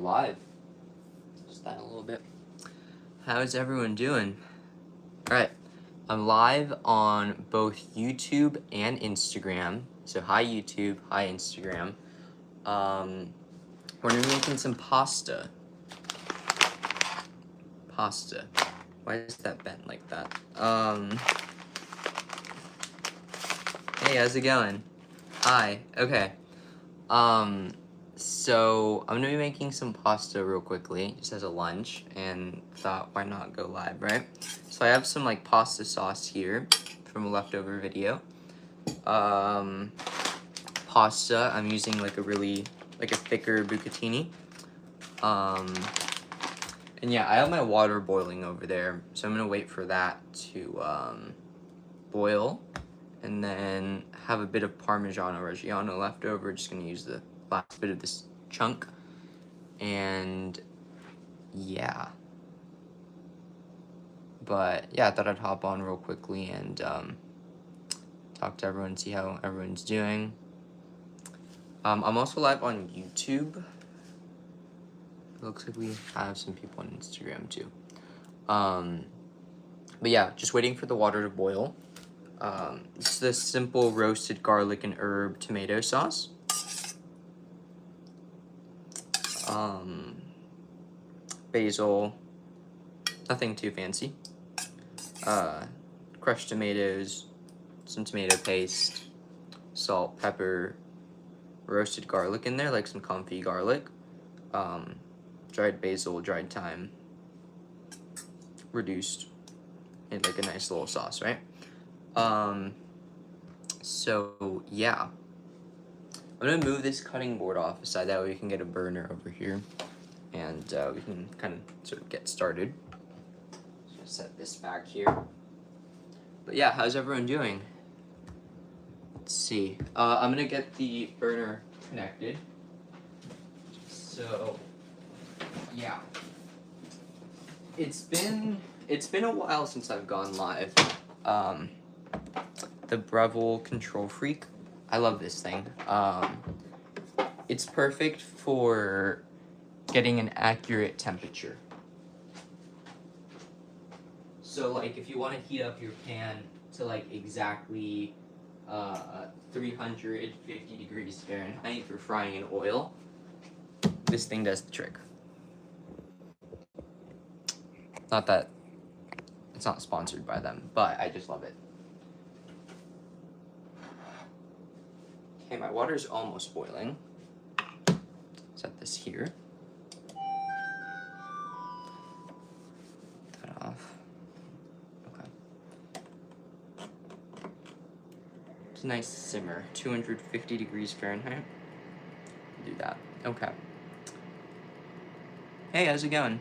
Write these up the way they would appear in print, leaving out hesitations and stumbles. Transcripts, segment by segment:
Live. Just that a little bit. How's everyone doing? Alright, I'm live on both YouTube and Instagram. So hi YouTube, hi Instagram. We're gonna be making some pasta. Pasta. Why is that bent like that? Hey, how's it going? Hi, okay. So I'm gonna be making some pasta real quickly, just as a lunch, and thought why not go live, right? So I have some like pasta sauce here from a leftover video. Pasta, I'm using like a thicker bucatini. And yeah, I have my water boiling over there, so I'm gonna wait for that to boil, and then have a bit of Parmigiano Reggiano left over. Just gonna use the last bit of this chunk, and yeah. But yeah, I thought I'd hop on real quickly and talk to everyone, see how everyone's doing. I'm also live on YouTube. It looks like we have some people on Instagram too. But yeah, just waiting for the water to boil. It's this simple roasted garlic and herb tomato sauce. Basil, nothing too fancy. Crushed tomatoes, some tomato paste, salt, pepper, roasted garlic in there, like some comfy garlic, dried basil, dried thyme, reduced, and like a nice little sauce, right? So yeah. I'm gonna move this cutting board off aside, that way we can get a burner over here, and we can kind of sort of get started. Just set this back here. But yeah, how's everyone doing? Let's see. I'm gonna get the burner connected. So yeah, it's been a while since I've gone live. The Breville Control Freak. I love this thing. It's perfect for getting an accurate temperature. So like if you want to heat up your pan to like exactly 350 degrees Fahrenheit for frying in oil, this thing does the trick. Not that it's not sponsored by them, but I just love it. Okay, my water's almost boiling. Set this here. That off. Okay. It's a nice simmer, 250 degrees Fahrenheit. Do that. Okay. Hey, how's it going?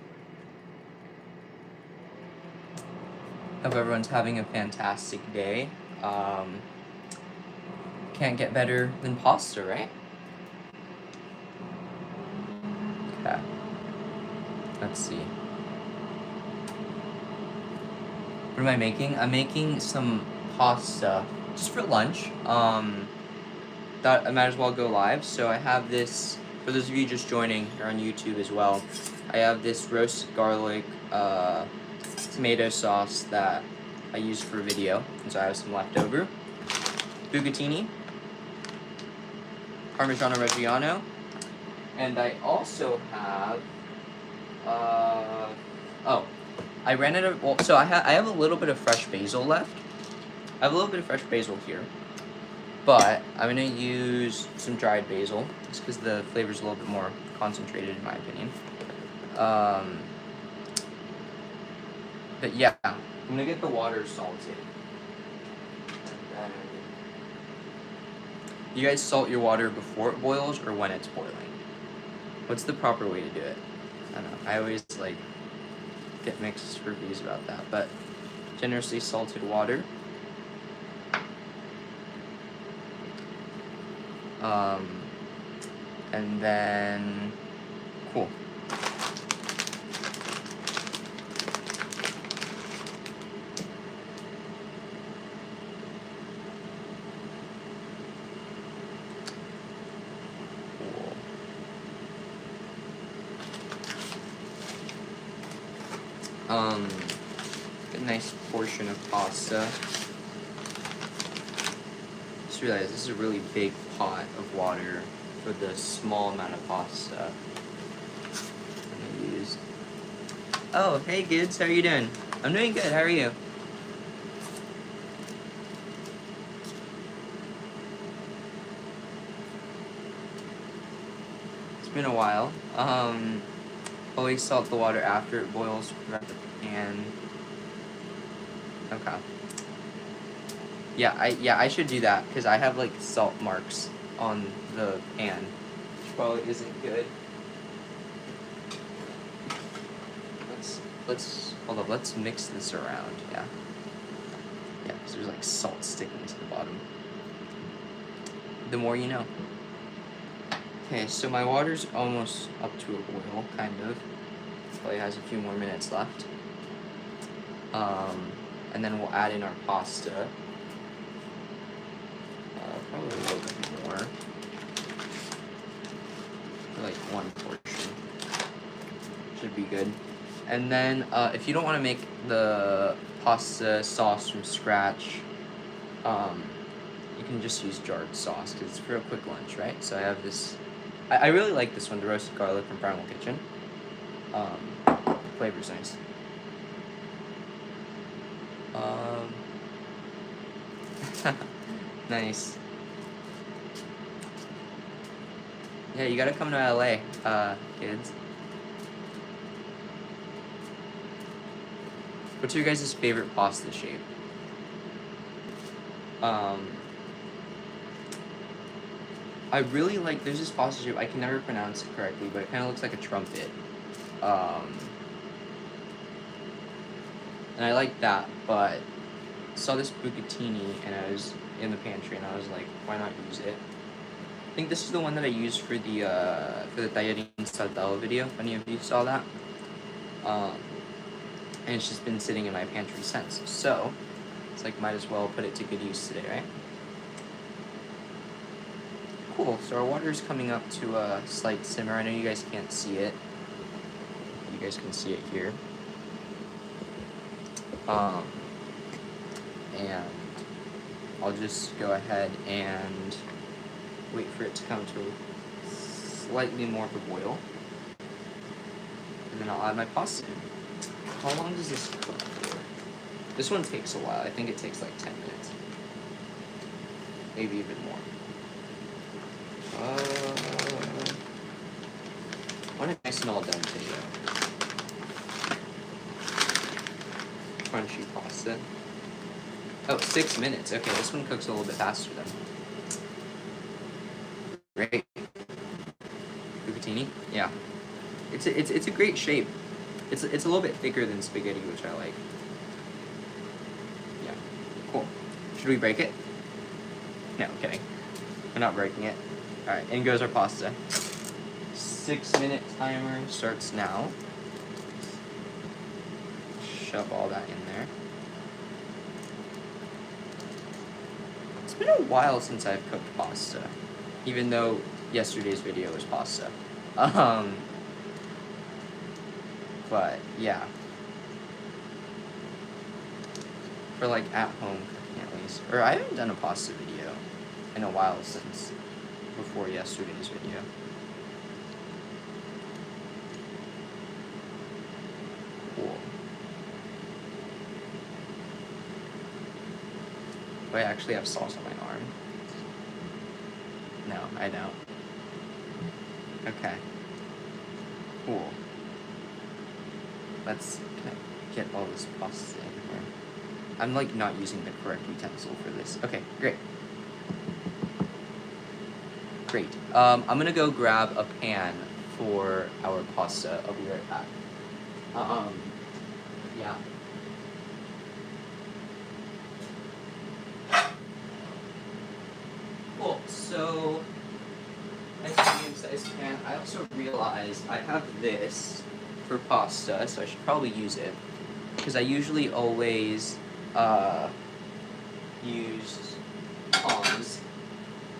Hope everyone's having a fantastic day. Can't get better than pasta, right? Okay. Let's see. What am I making? I'm making some pasta just for lunch. Thought I might as well go live. So I have this, for those of you just joining, or on YouTube as well, I have this roasted garlic tomato sauce that I use for video, and so I have some left over. Bucatini, Parmigiano Reggiano, and I also have I ran out of, well, so I have a little bit of fresh basil left. I have a little bit of fresh basil here, but I'm gonna use some dried basil just because the flavor's a little bit more concentrated in my opinion. But yeah, I'm gonna get the water salted. You guys salt your water before it boils or when it's boiling? What's the proper way to do it? I don't know. I always like get mixed reviews about that, but generously salted water. And then cool. A nice portion of pasta. Just realized this is a really big pot of water for the small amount of pasta I'm gonna use. Oh, hey kids, how are you doing? I'm doing good, how are you? It's been a while. Always salt the water after it boils right the pan. Okay. Yeah, I should do that because I have like salt marks on the pan, which probably isn't good. Let's hold up. Let's mix this around. Yeah. Yeah, because there's like salt sticking to the bottom. The more you know. Okay, so my water's almost up to a boil, kind of. Probably has a few more minutes left. And then we'll add in our pasta. Probably a little bit more. For like one portion. Should be good. And then, if you don't want to make the pasta sauce from scratch, you can just use jarred sauce because it's for a quick lunch, right? So I have this. I really like this one, the roasted garlic from Primal Kitchen. Flavor's nice. Nice. Yeah, you gotta come to LA, kids. What's your guys' favorite pasta shape? I really like, there's this pasta shape, I can never pronounce it correctly, but it kind of looks like a trumpet. And I like that, but I saw this bucatini and I was in the pantry and I was like, why not use it? I think this is the one that I used for the Tallarin Saldao video, if any of you saw that. And it's just been sitting in my pantry since. So, it's like, might as well put it to good use today, right? Cool, so our water is coming up to a slight simmer. I know you guys can't see it. You guys can see it here. And I'll just go ahead and wait for it to come to slightly more of a boil. And then I'll add my pasta in. How long does this cook for? This one takes a while. I think it takes like 10 minutes. Maybe even more. I want it nice and all done today. Crunchy pasta. Oh, 6 minutes. Okay, this one cooks a little bit faster then. Great. Bucatini? Yeah. It's a great shape. It's a little bit thicker than spaghetti, which I like. Yeah. Cool. Should we break it? No, I'm kidding. We're not breaking it. Alright, in goes our pasta. 6-minute timer starts now. Shove all that in there. It's been a while since I've cooked pasta, even though yesterday's video was pasta. But yeah, for like at home cooking at least. Or I haven't done a pasta video in a while since before yesterday's video. Cool. Do I actually have sauce on my arm? No, I don't. Okay. Cool. Let's get all this pasta in here. I'm like not using the correct utensil for this. Okay, great. Great. I'm gonna go grab a pan for our pasta. I'll be right back. Yeah. Cool. So, nice medium-sized pan. I also realized I have this for pasta, so I should probably use it because I usually always use tongs.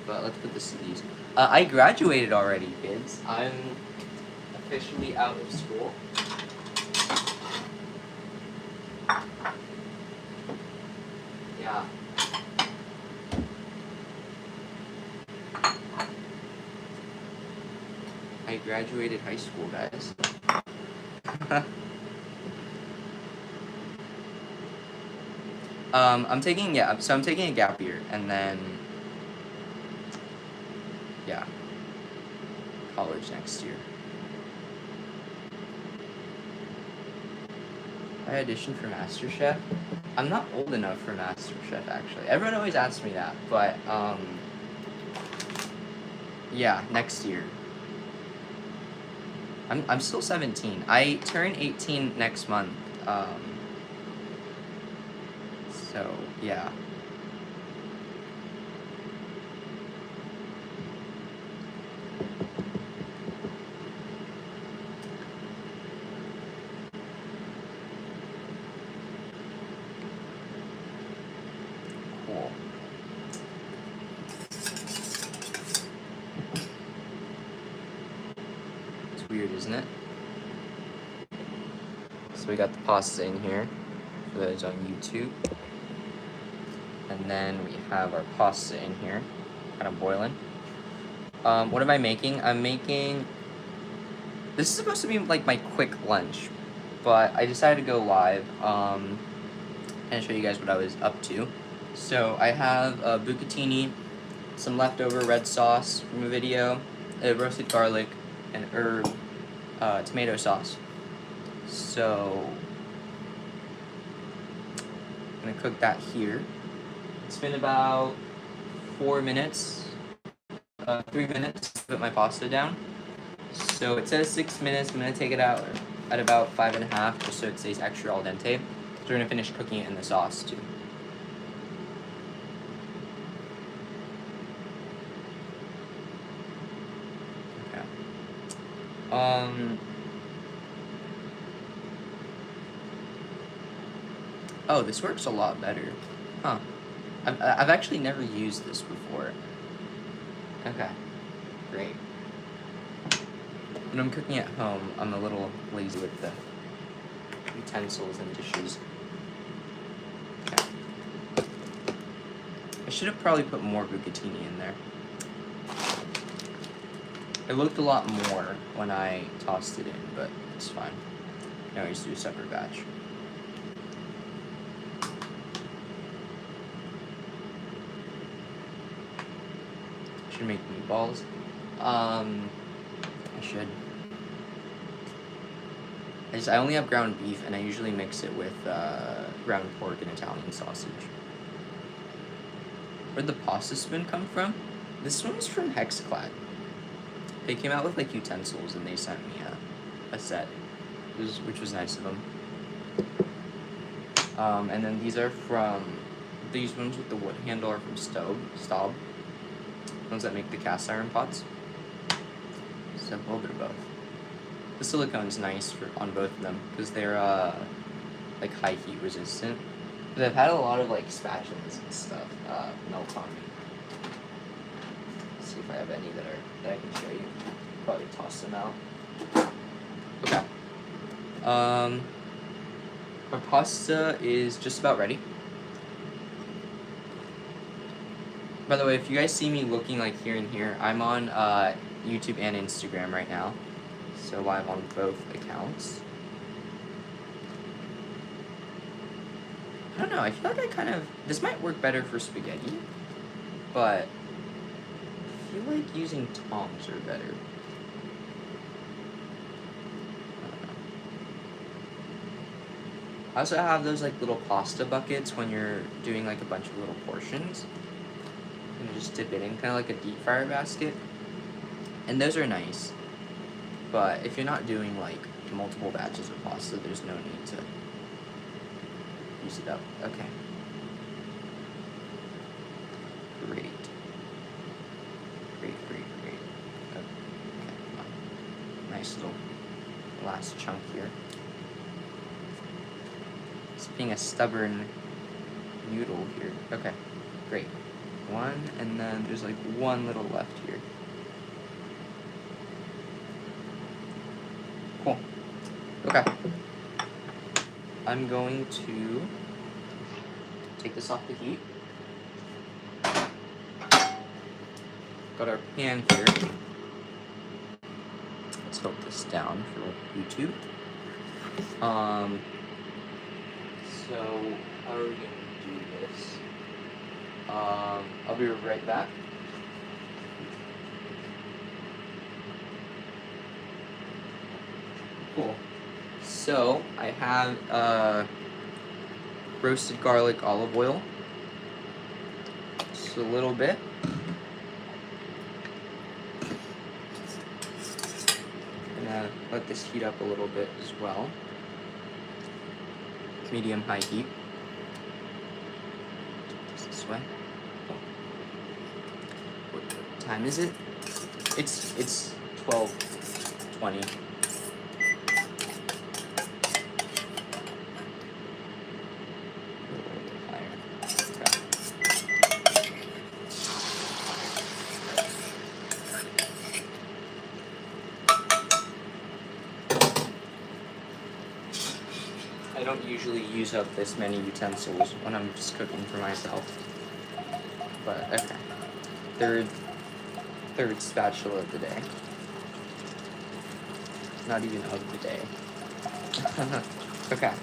But let's put this to use. I graduated already, kids. I'm officially out of school. Yeah. I graduated high school, guys. I'm taking a gap year, and then yeah, college next year. I auditioned for MasterChef. I'm not old enough for MasterChef, actually. Everyone always asks me that, but yeah, next year. I'm still 17. I turn 18 next month. So yeah. Cool. It's weird, isn't it? So we got the pasta in here for those on YouTube. And then we have our pasta in here, kind of boiling. What am I making? I'm making... This is supposed to be like my quick lunch, but I decided to go live and show you guys what I was up to. So I have bucatini, some leftover red sauce from a video, roasted garlic, and herb tomato sauce. So I'm gonna cook that here. It's been about 4 minutes, 3 minutes to put my pasta down. So it says 6 minutes. I'm gonna take it out at about 5.5, just so it stays extra al dente. So we're gonna finish cooking it in the sauce too. Okay. Oh, this works a lot better. Huh. I've actually never used this before. Okay. Great. When I'm cooking at home, I'm a little lazy with the utensils and dishes. Okay. I should have probably put more bucatini in there. It looked a lot more when I tossed it in, but it's fine. I always do a separate batch. Should make meatballs. I should. I only have ground beef, and I usually mix it with ground pork and Italian sausage. Where'd the pasta spoon come from? This one was from Hexclad. They came out with like utensils, and they sent me a set, which was nice of them. And then these ones with the wood handle are from Staub. Ones that make the cast iron pots. So a little bit of both. The silicone's nice on both of them because they're like high heat resistant. But I've had a lot of like spatulas and stuff melt on me. Let's see if I have any that I can show you. Probably toss them out. Okay. Our pasta is just about ready. By the way, if you guys see me looking like here and here, I'm on YouTube and Instagram right now. So live on both accounts. I don't know, I feel like this might work better for spaghetti, but I feel like using tongs are better. I don't know. I also have those like little pasta buckets when you're doing like a bunch of little portions. And just dip it in, kind of like a deep fryer basket. And those are nice. But if you're not doing like multiple batches of pasta, there's no need to use it up. Okay. Great. Great. Okay, come on. Nice little last chunk here. It's being a stubborn noodle here. Okay, great. One, and then there's like one little left here. Cool. Okay. I'm going to take this off the heat. Got our pan here. Let's tilt this down for YouTube. So how are we gonna do this? I'll be right back. Cool. So I have roasted garlic olive oil. Just a little bit. Gonna let this heat up a little bit as well. Medium-high heat. This way. What time is it? It's 12:20. I don't usually use up this many utensils when I'm just cooking for myself. But okay. Third spatula of the day. Not even of the day. Okay.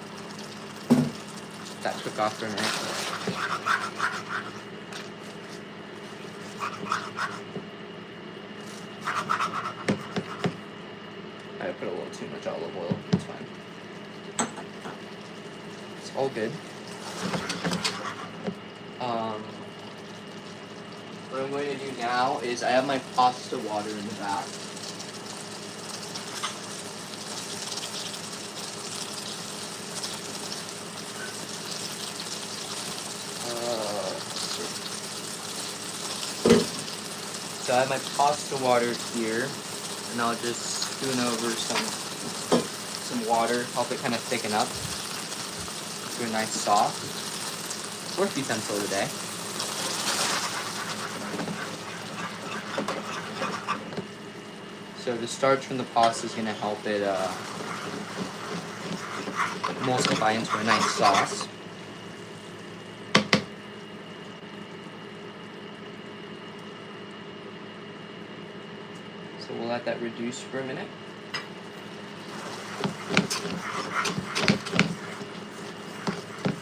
That took off for a minute. I put a little too much olive oil. It's fine. It's all good. What I'm going to do now is I have my pasta water in the back. So I have my pasta water here, and I'll just spoon over some water, help it kind of thicken up to a nice sauce. Fourth utensil of the day. So the starch from the pasta is going to help it emulsify into a nice sauce. So we'll let that reduce for a minute.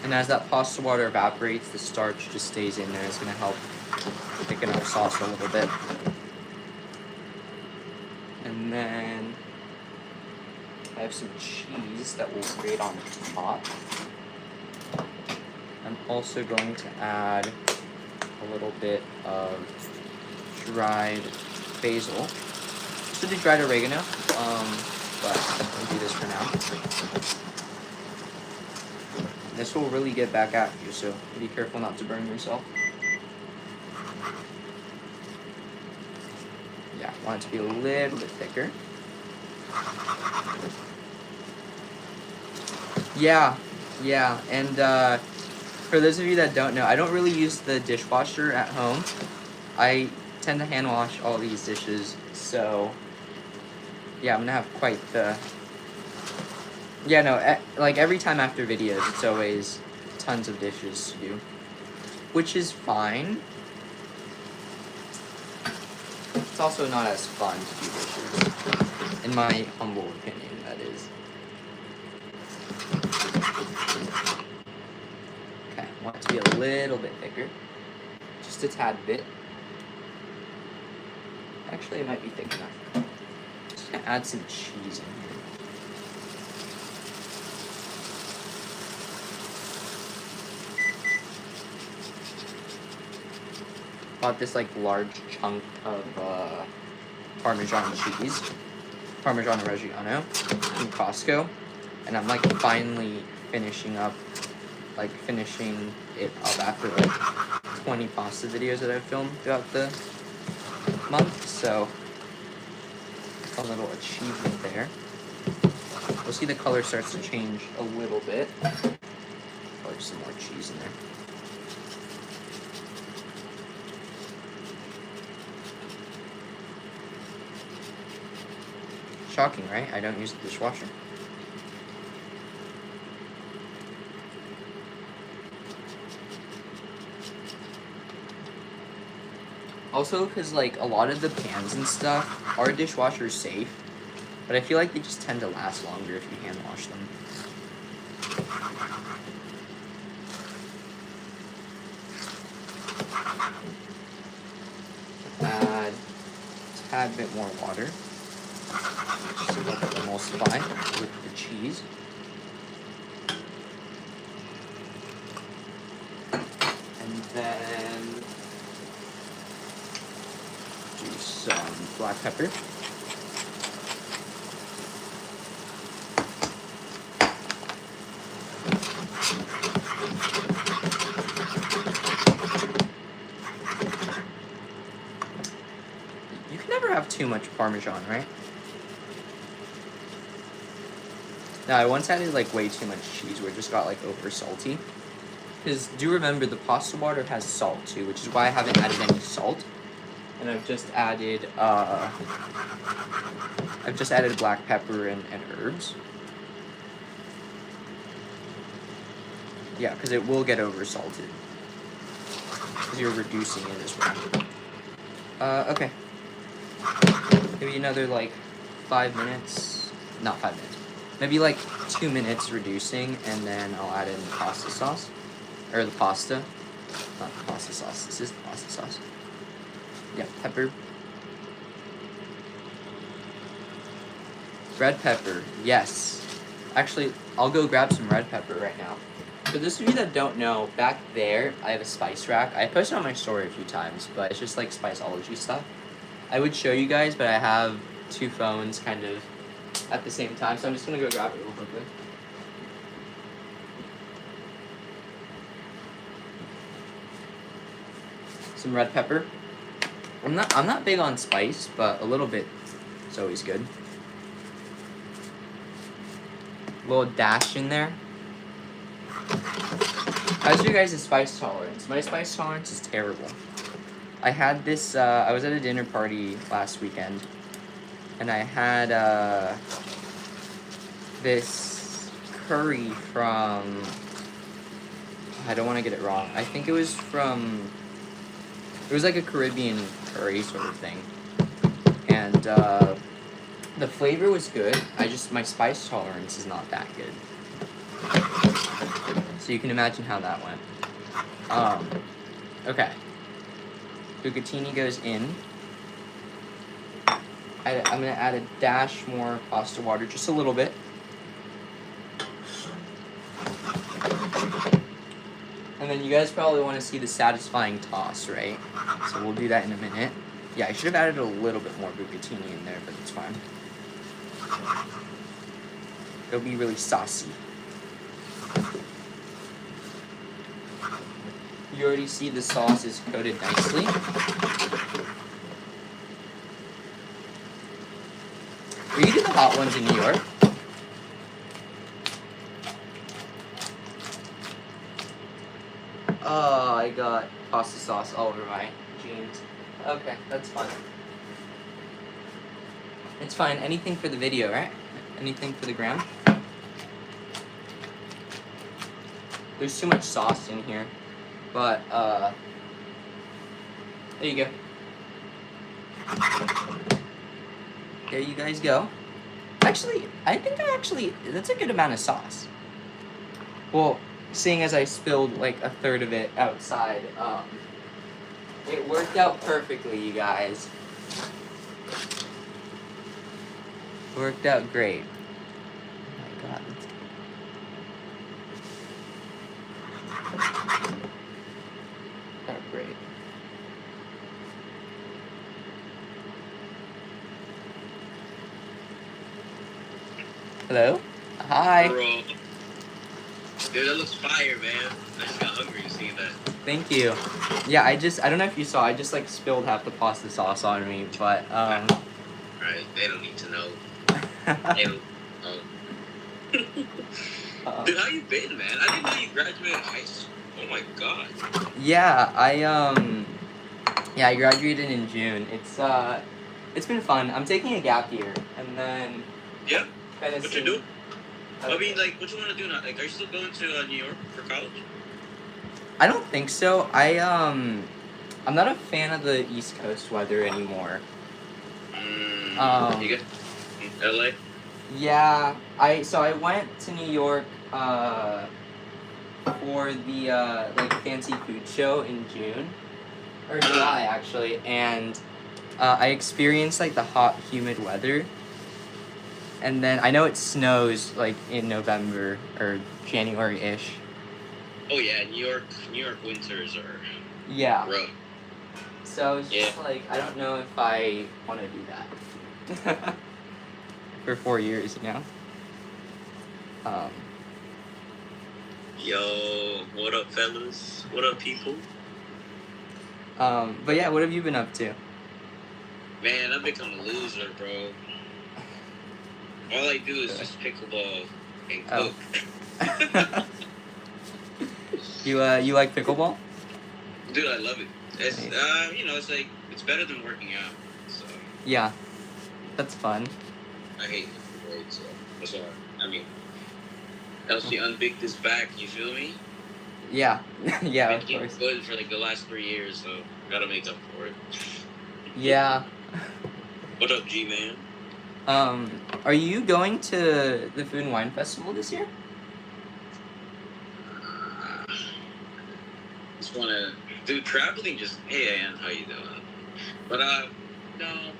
And as that pasta water evaporates, the starch just stays in there. It's going to help thicken our sauce a little bit. And then I have some cheese that we'll grate on top. I'm also going to add a little bit of dried basil. Should do dried oregano, but we'll do this for now. This will really get back at you, so be careful not to burn yourself. Yeah, I want it to be a little bit thicker. Yeah, and for those of you that don't know, I don't really use the dishwasher at home. I tend to hand wash all these dishes, so yeah, I'm gonna have quite the... Yeah, no, like every time after videos, it's always tons of dishes to do, which is fine. It's also not as fun to do dishes, in my humble opinion, that is. Okay, I want it to be a little bit thicker, just a tad bit. Actually, it might be thick enough. Just gonna add some cheese in here. Bought this like large chunk of Parmesan cheese, Parmigiano Reggiano from Costco, and I'm like finally finishing it up after like 20 pasta videos that I've filmed throughout the month, so a little achievement there. We'll see the color starts to change a little bit. Probably some more cheese in there. Shocking, right? I don't use the dishwasher. Also, because like a lot of the pans and stuff are dishwasher safe, but I feel like they just tend to last longer if you hand wash them. Add a tad bit more water just to let it emulsify with the cheese. And then do some black pepper. You can never have too much Parmesan, right? Now, I once added like way too much cheese where it just got like over salty. Because do remember the pasta water has salt too, which is why I haven't added any salt. And I've just added black pepper and herbs. Yeah, because it will get over salted. Because you're reducing it as well. Okay. Maybe another like 5 minutes. Not 5 minutes. Maybe like 2 minutes reducing, and then I'll add in the pasta sauce. Or the pasta. Not the pasta sauce. This is the pasta sauce. Yeah, pepper. Red pepper. Yes. Actually, I'll go grab some red pepper right now. For those of you that don't know, back there, I have a spice rack. I posted on my story a few times, but it's just like Spiceology stuff. I would show you guys, but I have 2 phones kind of at the same time, so I'm just gonna go grab it real quickly. Some red pepper. I'm not big on spice, but a little bit is always good. A little dash in there. How's your guys' spice tolerance? My spice tolerance is terrible. I had this, I was at a dinner party last weekend, and I had this curry from, I don't want to get it wrong, I think it was like a Caribbean curry sort of thing, and the flavor was good, my spice tolerance is not that good. So you can imagine how that went. Okay. Bucatini goes in. I'm going to add a dash more pasta water, just a little bit. And then you guys probably want to see the satisfying toss, right? So we'll do that in a minute. Yeah, I should have added a little bit more bucatini in there, but it's fine. It'll be really saucy. You already see the sauce is coated nicely. Are you doing the hot ones in New York? Oh, I got pasta sauce all over my jeans. Okay, that's fine. It's fine. Anything for the video, right? Anything for the gram? There's too much sauce in here. But, there you go. There you guys go. Actually, I think that's a good amount of sauce. Well, seeing as I spilled like a third of it outside, it worked out perfectly, you guys. Worked out great. Oh my god. Oh, great. Hello? Hi. Bro. Dude, that looks fire, man. I just got hungry seeing that. Thank you. Yeah, I don't know if you saw, I just like spilled half the pasta sauce on me, but Alright, they don't need to know. They don't know. Dude, how you been, man? I didn't know you graduated high school. Oh my god. Yeah, I graduated in June. It's been fun. I'm taking a gap year, and then Yeah? kind of What you do? I mean, like, what you want to do now? Like, are you still going to New York for college? I don't think so. I'm not a fan of the East Coast weather anymore. You get LA? Yeah, I went to New York for the like fancy food show in June or July actually, and I experienced like the hot, humid weather. And then I know it snows like in November or January-ish. Oh yeah, New York winters are Yeah. rough. So I was just Yeah. like, I don't know if I want to do that for 4 years, you know. Um, Yo, what up, fellas? What up, people? but yeah, what have you been up to? Man, I've become a loser, bro. All I do is just pickleball and Oh. cook. You like pickleball? Dude, I love it. It's Nice. it's like it's better than working out. So Yeah, that's fun. I hate lifting weights. So that's all. I mean, helps you unbig this back. You feel me? Yeah, yeah, Been of keeping course. good for like the last 3 years, so gotta make up for it. Yeah. What up, G man? Are you going to the Food and Wine Festival this year? Just wanna do traveling. Just hey, Ann, how you doing? But no, No.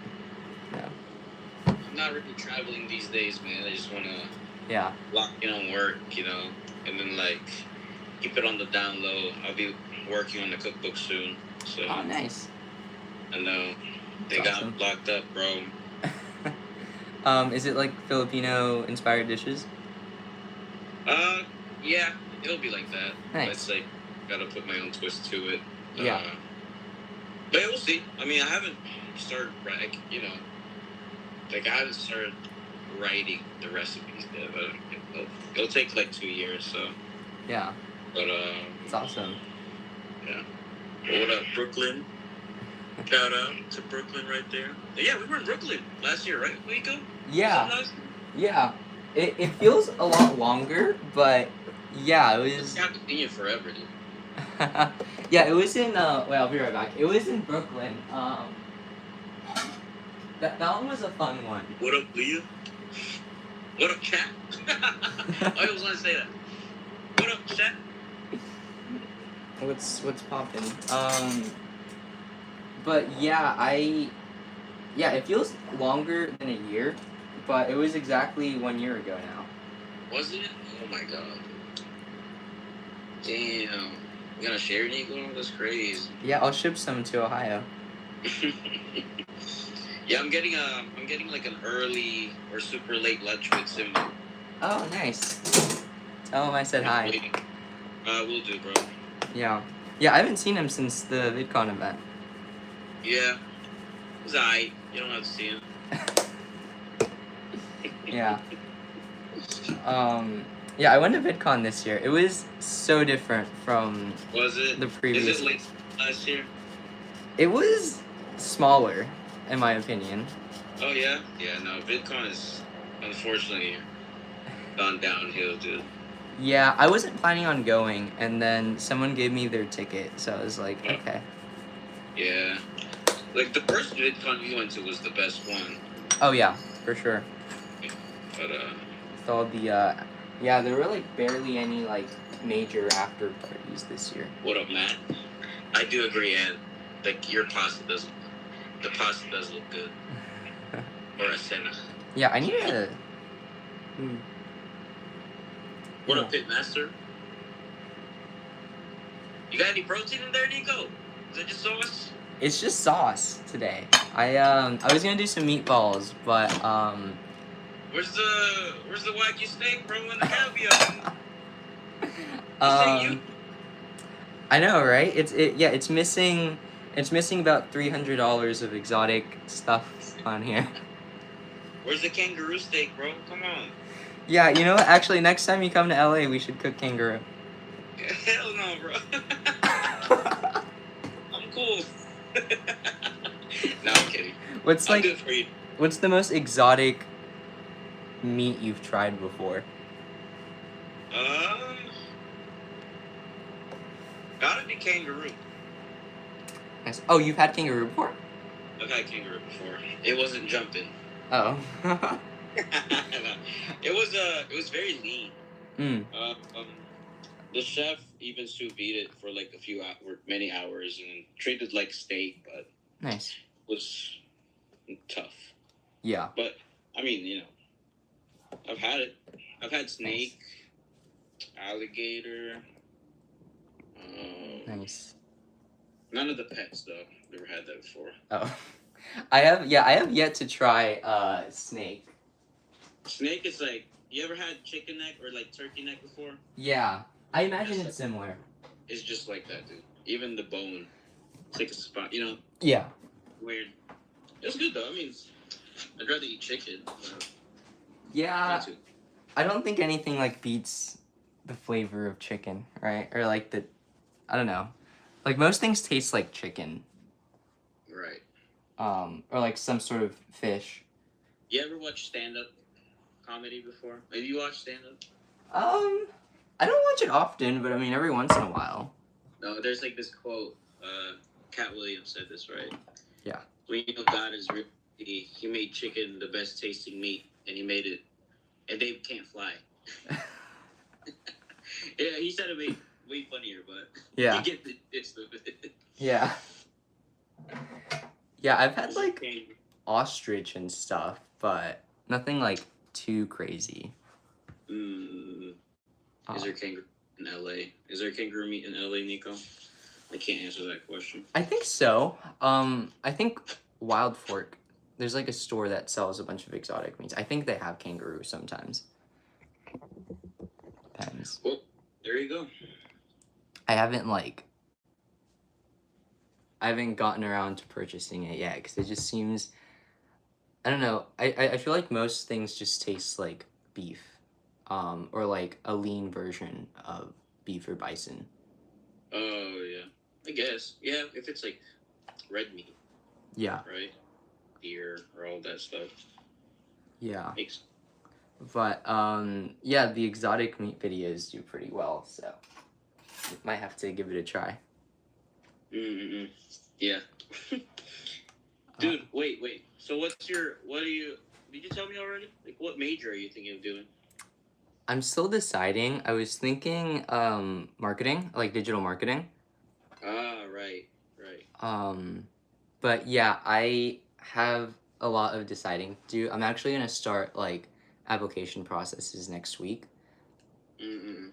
I'm not really traveling these days, man. I just wanna Yeah. lock in on work, and then like keep it on the down low. I'll be working on the cookbook soon, so Oh, nice. I know they That's got awesome. locked up, bro. Is it like Filipino inspired dishes? Yeah, it'll be like that. Nice. It's like gotta put my own twist to it. Yeah. But we'll see. I mean, I haven't started I haven't started writing the recipes yet, but it'll take like 2 years. So, Yeah, but it's awesome. yeah. Well, what up, Brooklyn? Shout out to Brooklyn right there. Yeah, we were in Brooklyn last year, right? Waco? Yeah, yeah. It feels a lot longer, but yeah, it was. I haven't seen you forever, dude. Yeah, it was in. Wait, I'll be right back. It was in Brooklyn. That one was a fun one. What up, Leah? What up, chat? I always want to say that. What up, chat? What's poppin'? But yeah, it feels longer than a year, but it was exactly 1 year ago now. Was it? Oh my god. Damn. You gonna share Nico? That's crazy. Yeah, I'll ship some to Ohio. Yeah, I'm getting like an early or super late lunch with Simba. Oh, nice. Tell him I said hi. Will do, bro. Yeah. Yeah, I haven't seen him since the VidCon event. Yeah. It's alright. You don't have to see him. Yeah. Yeah, I went to VidCon this year. It was so different from Was it? the previous. Is it late last year? It was smaller, in my opinion. Oh yeah? Yeah, no, VidCon is unfortunately gone downhill, dude. Yeah, I wasn't planning on going, and then someone gave me their ticket, so I was like, Oh. okay. Yeah. Like the first VidCon we went to was the best one. Oh yeah, for sure. But With all the yeah, there were like barely any like major after parties this year. what up, Matt? I do agree, and like the pasta does look good. Or a cena. Yeah, I need to. What up, Pitmaster? You got any protein in there, Nico? Is it just sauce? It's just sauce today. I was gonna do some meatballs, but Where's the Wagyu steak, bro, and the caviar? You? I know, right? It's missing about $300 of exotic stuff on here. Where's the kangaroo steak, bro? Come on. Yeah, you know what? Actually, next time you come to LA, we should cook kangaroo. Hell no, bro. I'm cool. No, I'm kidding. What's I'm like? good for you. What's the most exotic meat you've tried before? Gotta be kangaroo. Nice. Oh, you've had kangaroo before? I've had kangaroo before. It wasn't jumping. Oh. It was very lean. Mm. The chef even sous vide it for like a few hours, many hours, and treated like steak, but Nice. it was tough. Yeah. But I mean, you know, I've had it. I've had snake, alligator. Nice. None of the pets though. Never had that before. Oh. I have yet to try snake. Snake is like, you ever had chicken neck or like turkey neck before? Yeah. I imagine Yes. it's similar. It's just like that, dude. Even the bone, it's like a spot. You know, Yeah. weird. It's good though. I mean, I'd rather eat chicken. But Yeah. not too. I don't think anything like beats the flavor of chicken, right? Or like I don't know. Like most things taste like chicken. Right. Or like some sort of fish. You ever watch stand-up comedy before? Have you watched stand-up? I don't watch it often, but I mean every once in a while. No, there's like this quote. Cat Williams said this, right? Yeah. When you know God is real, he made chicken the best tasting meat, and he made it, and they can't fly. Yeah, he said it way funnier, but Yeah. you get the gist of it. Yeah. Yeah, I've had Is like there ostrich and stuff, but nothing like too crazy. Is there kangaroo in LA? Is there kangaroo meat in LA, Nico? I can't answer that question. I think so. I think Wild Fork, there's like a store that sells a bunch of exotic meats. I think they have kangaroo sometimes. Depends. Well, there you go. I haven't gotten around to purchasing it yet because it just seems, I don't know. I feel like most things just taste like beef, or like a lean version of beef or bison. Oh yeah, I guess. Yeah, if it's like red meat, Yeah. right? Deer or all that stuff. Yeah. Makes. But yeah, the exotic meat videos do pretty well, so might have to give it a try. Yeah. Dude, wait. So what do you? Did you tell me already? Like, what major are you thinking of doing? I'm still deciding. I was thinking marketing, like digital marketing. Ah, right. But yeah, I have a lot of deciding to do. I'm actually gonna start like application processes next week.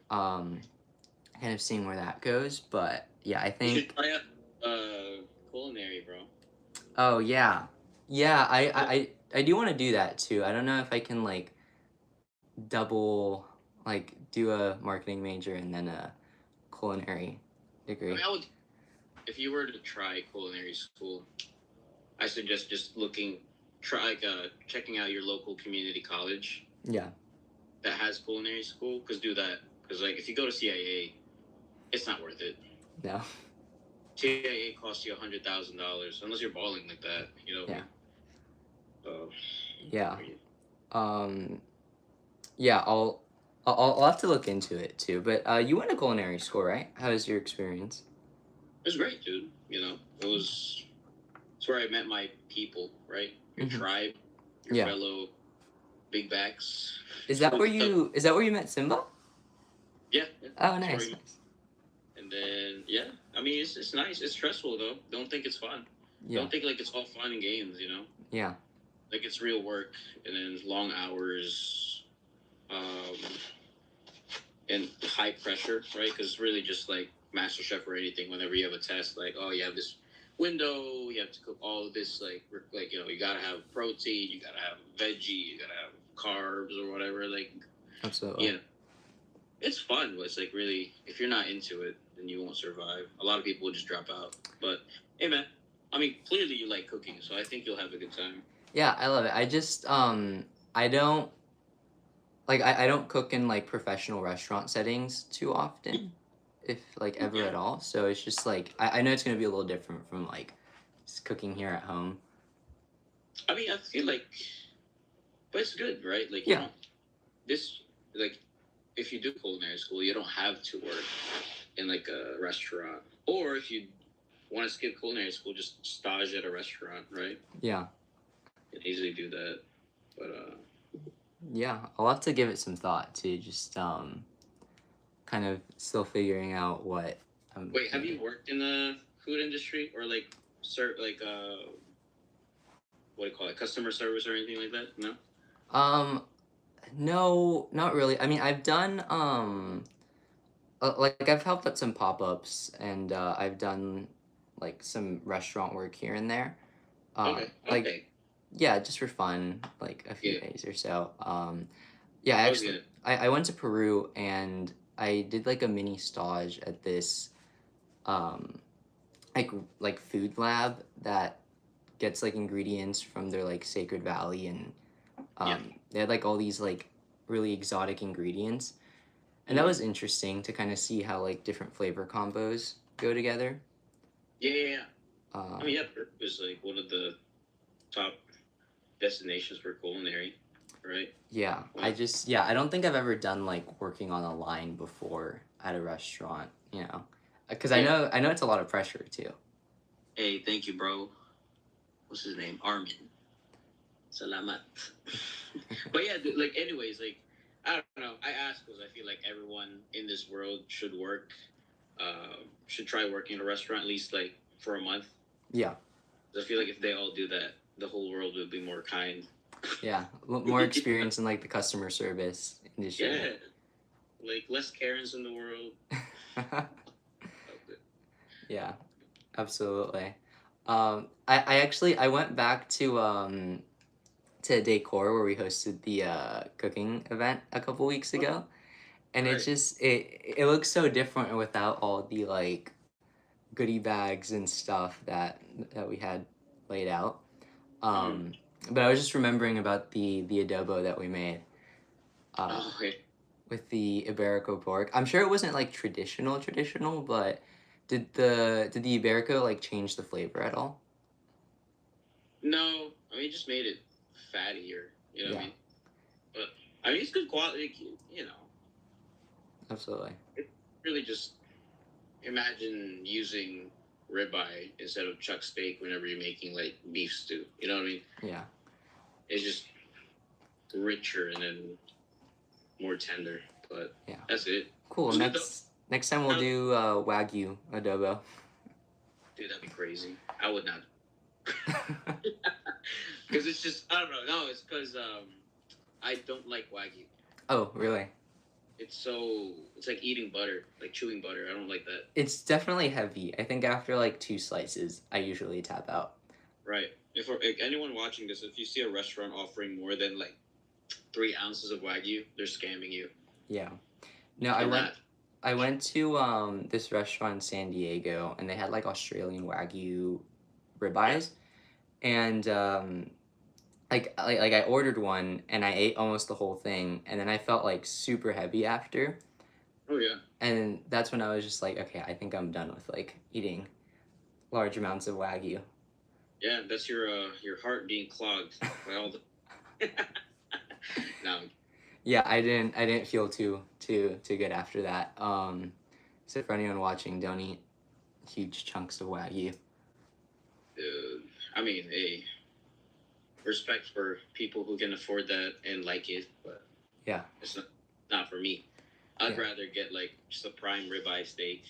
Kind of seeing where that goes, but yeah, I You think. should try out culinary, bro. Oh yeah, yeah. I do want to do that too. I don't know if I can like double, like do a marketing major and then a culinary degree. I mean, I would, if you were to try culinary school, I suggest just checking out your local community college Yeah. that has culinary school. Do that. Because like if you go to CIA, it's not worth it. No. CIA costs you $100,000 unless you're balling like that. You know. Yeah. Yeah. Yeah. I'll have to look into it too. But you went to culinary school, right? How was your experience? It was great, dude. You know, it's where I met my people, right? Your tribe, your fellow big backs. Is that where you met Simba? Yeah. Oh, nice. And then I mean it's nice. It's stressful though. Don't think it's fun. Yeah. Don't think like it's all fun and games. You know. Yeah. Like it's real work and then long hours, and high pressure, right? Because it's really just like MasterChef or anything. Whenever you have a test, like you have this window, you have to cook all of this, like you gotta have protein, you gotta have veggie, you gotta have carbs or whatever. Like, absolutely. Yeah, it's fun, but it's like really, if you're not into it, then you won't survive. A lot of people will just drop out. But hey, man, I mean, clearly you like cooking, so I think you'll have a good time. Yeah, I love it. I just I don't I don't cook in like professional restaurant settings too often, if like ever at all. So it's just like I know it's gonna be a little different from like just cooking here at home. I mean, I feel like, but it's good, right? Like, yeah. If you do culinary school, you don't have to work in like a restaurant, or if you want to skip culinary school, just stage at a restaurant, right? Yeah. You can easily do that. But Yeah, I'll have to give it some thought to just kind of still figuring out what wait, have you worked in the food industry or like what do you call it, customer service or anything like that? No. um no, not really. I mean, I've done like I've helped at some pop-ups, and I've done like some restaurant work here and there. Okay. Like Okay. yeah, just for fun, like a few Yeah. days or so. Yeah, I was gonna. I went to Peru and I did like a mini stage at this um like like food lab that gets like ingredients from their like Sacred Valley, and Yeah. they had like all these like really exotic ingredients, and that Mhm. was interesting to kind of see how like different flavor combos go together. Yeah. Yeah. Yeah. I Um, mean, yeah, Peru is like one of the top destinations for culinary, right? yeah, Wow. I don't think I've ever done like working on a line before at a restaurant, you know, because Yeah. I know it's a lot of pressure too. Hey, thank you, bro. What's his name? Armin. Salamat. But yeah, like anyways, like I don't know. I ask because I feel like everyone in this world should work, should try working in a restaurant at least like for a month. Yeah, I feel like if they all do that, the whole world would be more kind. yeah, more experience in like the customer service industry. Yeah, like less Karens in the world. Yeah, absolutely. I actually I went back to Decor where we hosted the cooking event a couple weeks ago, and Right. it looks so different without all the like goodie bags and stuff that we had laid out. Mm. Um, but I was just remembering about the adobo that we made Oh, okay. with the Iberico pork. I'm sure it wasn't like traditional, but did the Iberico like change the flavor at all? No, I mean, it just made it fattier. You know what I Yeah, mean? But I mean, it's good quality. You know, absolutely. it's really just imagine using ribeye instead of chuck steak whenever you're making like beef stew. You know what I mean? Yeah. It's just richer and then more tender. But Yeah. that's it. Cool. It's good though. Next time we'll No, do Wagyu adobo. dude, that'd be crazy. I would not. Because it's just I don't know. No, it's because I don't like wagyu. Oh, really? It's like eating butter, like chewing butter. I don't like that. It's definitely heavy. I think after like two slices, I usually tap out. Right. If anyone watching this, if you see a restaurant offering more than like 3 ounces of wagyu, they're scamming you. Yeah. No, Cannot. I went to this restaurant in San Diego, and they had like Australian Wagyu Yeah. ribeyes, and like I ordered one and I ate almost the whole thing, and then I felt like super heavy after, Oh yeah. and that's when I was just like, okay, I think I'm done with like eating large amounts of Wagyu. Yeah, that's your heart being clogged by all the. No, Yeah, I didn't feel too good after that. So for anyone watching, don't eat huge chunks of Wagyu. dude. I mean, hey, respect for people who can afford that and like it, but Yeah. it's not for me. I'd Yeah. rather get like just a prime ribeye steak.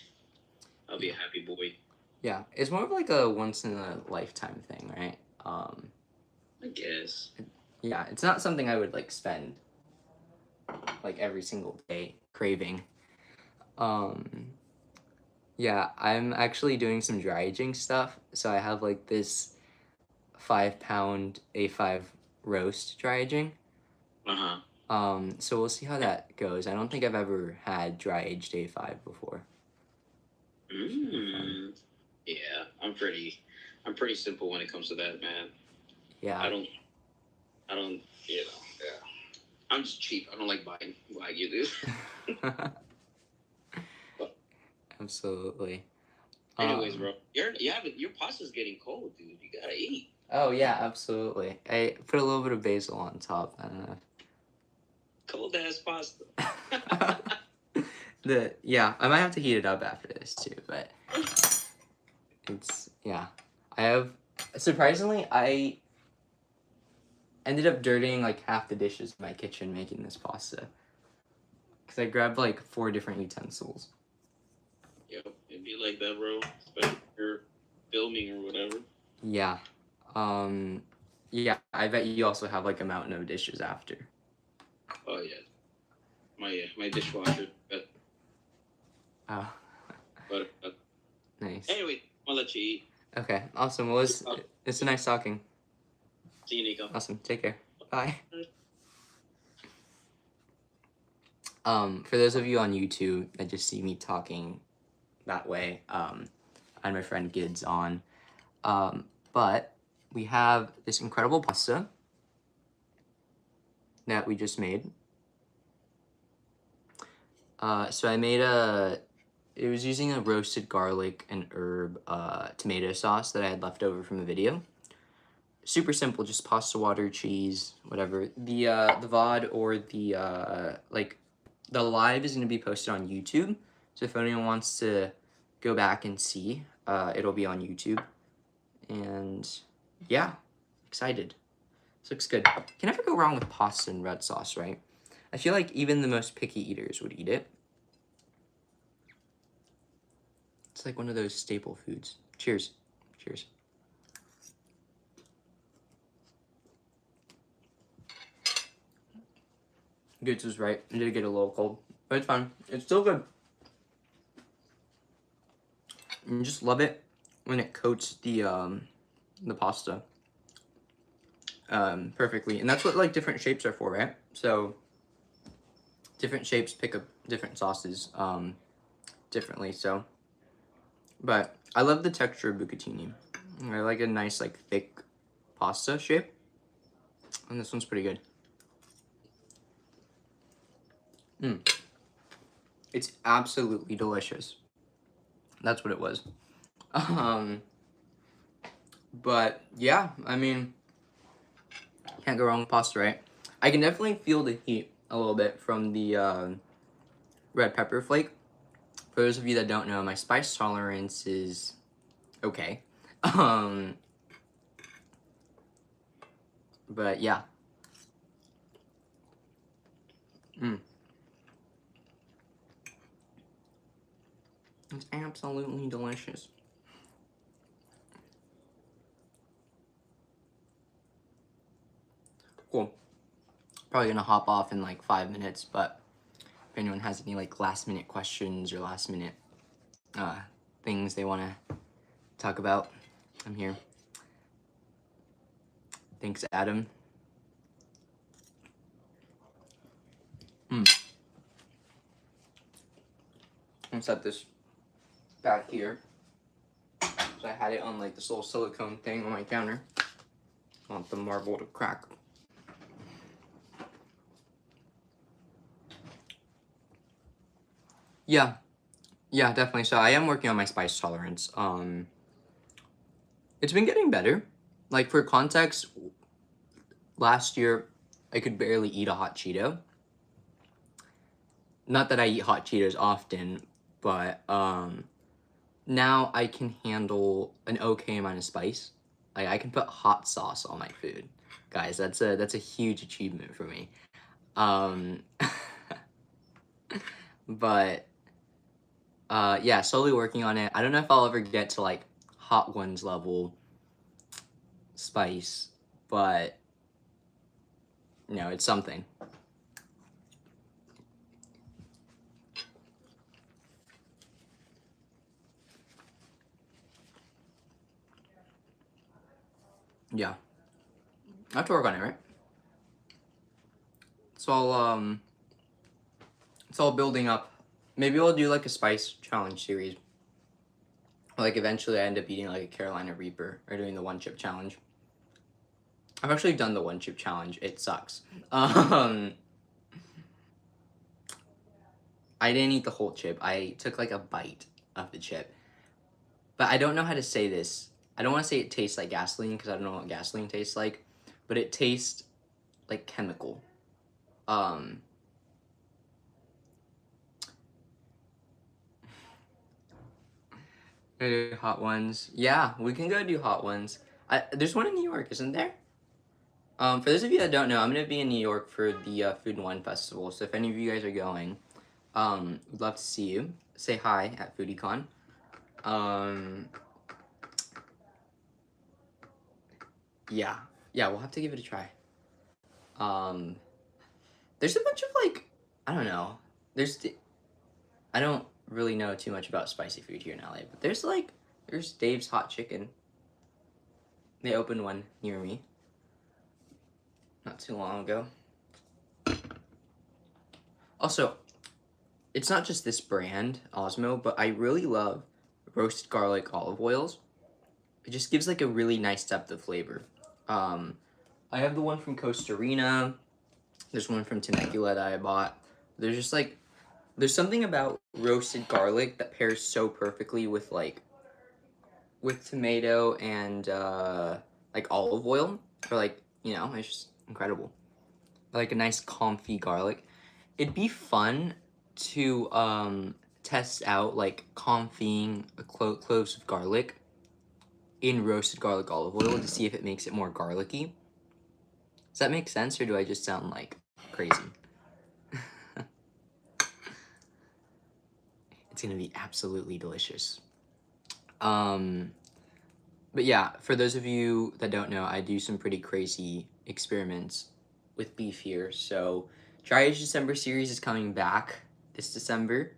I'll be a happy boy. Yeah, it's more of like a once in a lifetime thing, right? I guess. Yeah, it's not something I would like spend like every single day craving. Um, yeah, I'm actually doing some dry aging stuff, so I have like this 5 pound A5 roast dry aging. Uh huh. So we'll see how that goes. I don't think I've ever had dry aged A5 before. Should be fun. Mm, yeah, I'm pretty simple when it comes to that, man. Yeah. I don't, I don't, you know, yeah. I'm just cheap. I don't like buying Wagyu, dude. Absolutely. Anyways, bro, your pasta's getting cold, dude. You gotta eat. Oh yeah, absolutely. I put a little bit of basil on top. I don't Cold ass pasta. know. I might have to heat it up after this too, but It's, yeah. I have, surprisingly, I ended up dirtying like half the dishes in my kitchen making this pasta. Because I grabbed like 4 different utensils. Yep, it'd be like that, bro. Especially if you're filming or whatever. Yeah. Yeah, I bet you also have like a mountain of dishes after. Oh yeah, my dishwasher. Oh, But nice. anyway, I'll let you eat. Okay, awesome. Well, it's a nice talking. See you, Nico. Awesome. Take care. Bye. For those of you on YouTube that just see me talking that way, I had my friend Gids on. But we have this incredible pasta that we just made. So I made it was using a roasted garlic and herb tomato sauce that I had left over from the video. Super simple, just pasta, water, cheese, whatever. The VOD or the like the live is gonna be posted on YouTube. So if anyone wants to go back and see, it'll be on YouTube. And yeah, excited. This looks good. Can never go wrong with pasta and red sauce, right? I feel like even the most picky eaters would eat it. It's like one of those staple foods. Cheers. Cheers. Goods was right. I did get a little cold, but it's fine. It's still good. You just love it when it coats the pasta perfectly, and that's what like different shapes are for, right? So different shapes pick up different sauces differently. So, but I love the texture of bucatini. I like a nice like thick pasta shape, and this one's pretty good. It's absolutely delicious. That's what it was. But yeah, I mean, can't go wrong with pasta, right? I can definitely feel the heat a little bit from the red pepper flake. For those of you that don't know, my spice tolerance is okay. But yeah. It's absolutely delicious. Cool. Probably gonna hop off in like 5 minutes, but if anyone has any like last minute questions or last minute things they want to talk about, I'm here. Thanks, Adam. I'm gonna set this back here. So I had it on like this little silicone thing on my counter. I want the marble to crack. Yeah, definitely. So I am working on my spice tolerance. It's been getting better. Like for context, last year I could barely eat a hot Cheeto. Not that I eat hot Cheetos often, but now I can handle an okay amount of spice. Like I can put hot sauce on my food. Guys, that's a huge achievement for me. But yeah, slowly working on it. I don't know if I'll ever get to like Hot Ones level spice, but you know, it's something. Yeah. I have to work on it, right? It's all building up. Maybe we'll do like a spice challenge series. Like eventually I end up eating like a Carolina Reaper or doing the 1-chip challenge. I've actually done the 1-chip challenge. It sucks. I didn't eat the whole chip. I took like a bite of the chip. But I don't know how to say this. I don't want to say it tastes like gasoline because I don't know what gasoline tastes like, but it tastes like chemical. Go do hot ones. Yeah, we can go do hot ones. There's one in New York, isn't there? For those of you that don't know, I'm gonna be in New York for the Food and Wine Festival. So if any of you guys are going, we'd love to see you. Say hi at FoodieCon. Yeah, we'll have to give it a try. There's a bunch of like, I don't know. I don't really know too much about spicy food here in LA, but there's Dave's Hot Chicken. They opened one near me not too long ago. Also, it's not just this brand, Osmo, but I really love roasted garlic olive oils. It just gives like a really nice depth of flavor. I have the one from Costa Rica. There's one from Temecula that I bought. There's something about roasted garlic that pairs so perfectly with tomato and like olive oil, or like, it's just incredible. Like a nice comfy garlic. It'd be fun to test out like comfying cloves of garlic in roasted garlic olive oil to see if it makes it more garlicky. Does that make sense, or do I just sound like crazy? It's gonna be absolutely delicious. But yeah, for those of you that don't know, I do some pretty crazy experiments with beef here. So, Dry Age December series is coming back this December.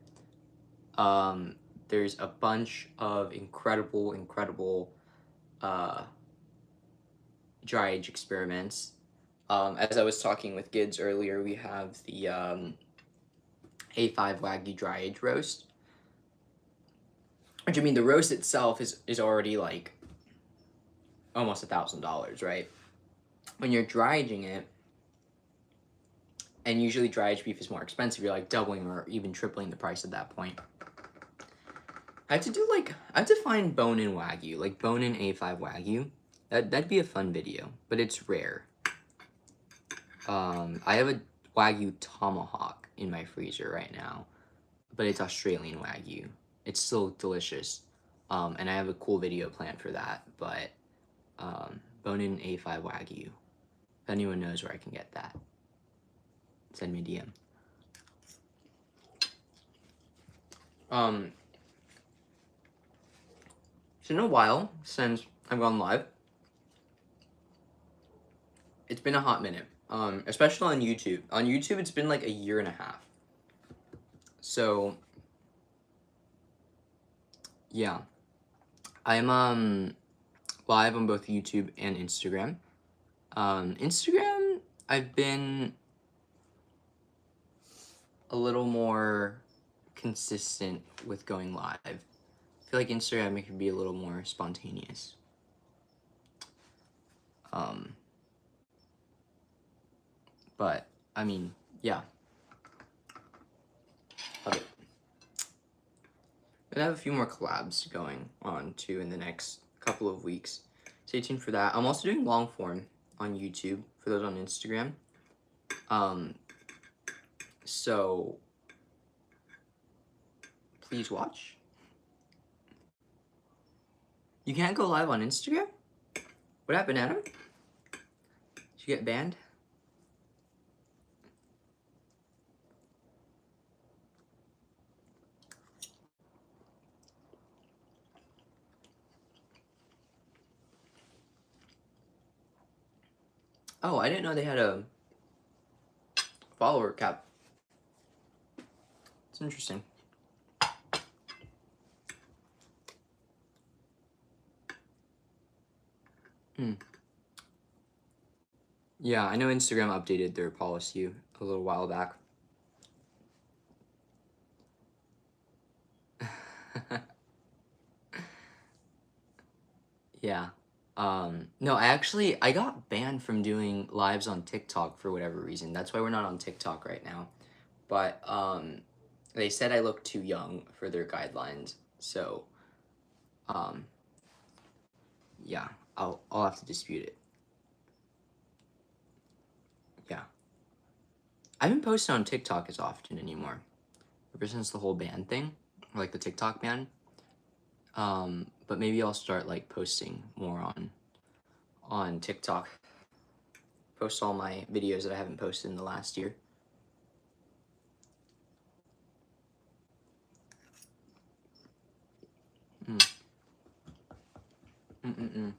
There's a bunch of incredible dry age experiments. As I was talking with Gids earlier, we have the A5 Wagyu dry age roast. Which, I mean, the roast itself is already like almost $1,000, right? When you're dry aging it, and usually dry aged beef is more expensive, you're like doubling or even tripling the price at that point. I have to find bone-in Wagyu, like bone-in A5 Wagyu. That'd be a fun video, but it's rare. I have a Wagyu tomahawk in my freezer right now, but it's Australian Wagyu. It's still delicious, and I have a cool video planned for that, but bone-in A5 Wagyu. If anyone knows where I can get that, send me a DM. It's been a while since I've gone live. It's been a hot minute, especially on YouTube. On YouTube, it's been like a year and a half. So, yeah. I'm live on both YouTube and Instagram. Instagram, I've been a little more consistent with going live. I feel like Instagram, it can be a little more spontaneous. But, I mean, yeah. Love it. I'm gonna have a few more collabs going on too in the next couple of weeks. Stay tuned for that. I'm also doing long form on YouTube for those on Instagram. So please watch. You can't go live on Instagram? What happened, Adam? Did you get banned? Oh, I didn't know they had a follower cap. It's interesting. Yeah, I know Instagram updated their policy a little while back. Yeah. No, I got banned from doing lives on TikTok for whatever reason. That's why we're not on TikTok right now. But they said I look too young for their guidelines. So yeah, I'll have to dispute it. Yeah. I haven't posted on TikTok as often anymore. Ever since the whole ban thing, or like the TikTok ban. But maybe I'll start like posting more on TikTok. Post all my videos that I haven't posted in the last year. Mm. Mm-mm-mm.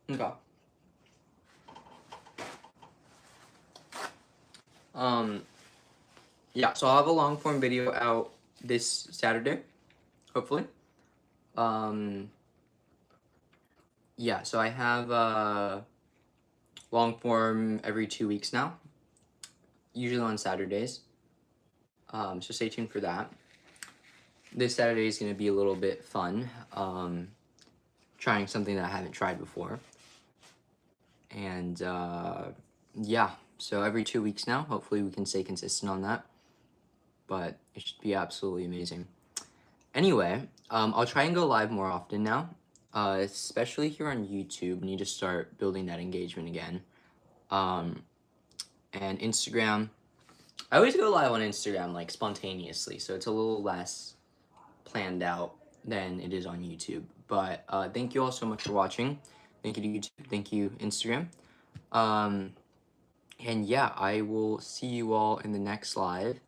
Okay. Yeah, so I'll have a long form video out this Saturday, hopefully. Yeah, so I have long form every 2 weeks now, usually on Saturdays. So stay tuned for that. This Saturday is going to be a little bit fun, trying something that I haven't tried before. And yeah, so every 2 weeks now, hopefully we can stay consistent on that. But it should be absolutely amazing. Anyway, I'll try and go live more often now, especially here on YouTube. We need to start building that engagement again. And Instagram, I always go live on Instagram like spontaneously, so it's a little less planned out than it is on YouTube. But thank you all so much for watching. Thank you to YouTube. Thank you, Instagram. And yeah, I will see you all in the next live.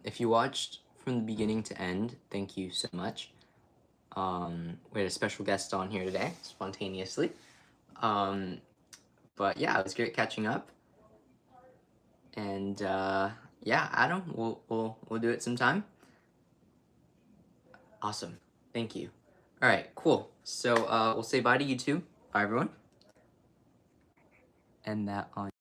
If you watched from the beginning to end, thank you so much. We had a special guest on here today, spontaneously. But yeah, it was great catching up. And yeah, Adam, we'll do it sometime. Awesome. Thank you. All right, cool. So we'll say bye to you two. Bye, everyone. And that on